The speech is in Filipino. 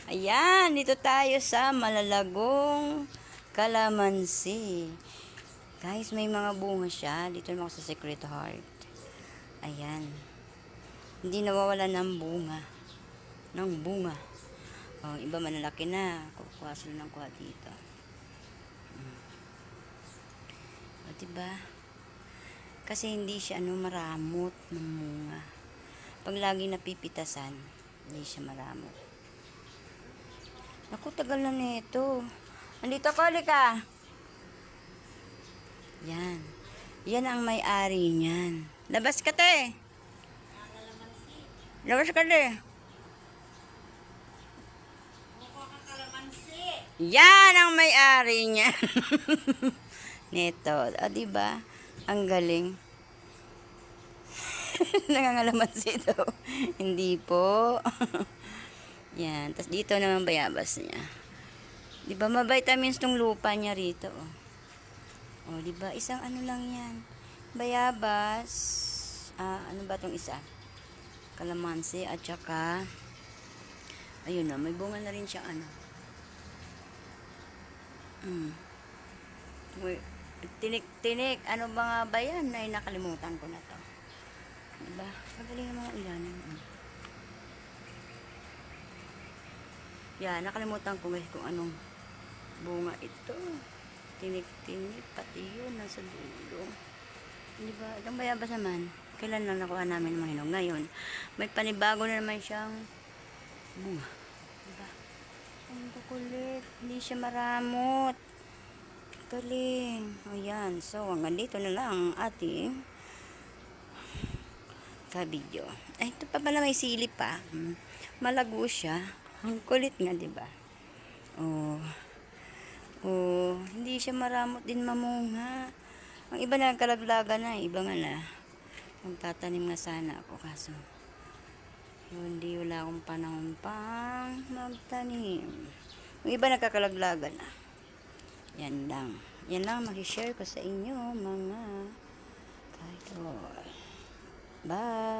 Ayan, dito tayo sa Malalagong Kalamansi. Guys, may mga bunga siya. Dito naman ako sa Secret Heart. Ayan. Hindi nawawala ng bunga. Oh, iba malalaki na. Kukuha sila ng kuha dito. O, diba? Kasi hindi siya maramot ng bunga. Pag lagi napipitasan, hindi siya maramot. Naku, tagal na nito. Andito ko, Lika. Yan. Yan ang may-ari niyan. Labas ka, te. Labas ka, te. Yan ang may-ari niyan. Nito. O, diba? Ang galing. Nangangalamansi daw. Hindi po. Yan. Tapos dito naman bayabas niya. Diba, ma-vitamins tong lupa niya rito. Oh, diba? Isang ano lang yan. Bayabas. Ano ba tong isa? Kalamansi at saka ayun na, may bunga na rin siya Tinik-tinik. Ano ba nga ba yan? Ay, nakalimutan ko na to. Diba? Magaling ang mga ulan. Yan, nakalimutan ko guys kung anong bunga ito. Tinik-tinik, pati yun, nasa dulo. Diba? Itong bayabas naman, kailan lang nakuha namin mga hinog. Ngayon, may panibago na naman siyang bunga. Diba? Ang kukulit. Hindi siya maramot. Galing. O yan. So, hanggang dito na lang ang ating kabidyo. Ay, ito pa pala may silip pa. Malago siya. Ang kulit nga, diba? Hindi siya maramot din mamunga. Ang iba na kalaglagan na, iba nga na. Magtatanim na sana ako, kaso hindi, wala akong panahon pang magtanim. Yung iba nagkakalaglagan na. Yan lang. Yan lang mag-share ko sa inyo, mga idol. Bye!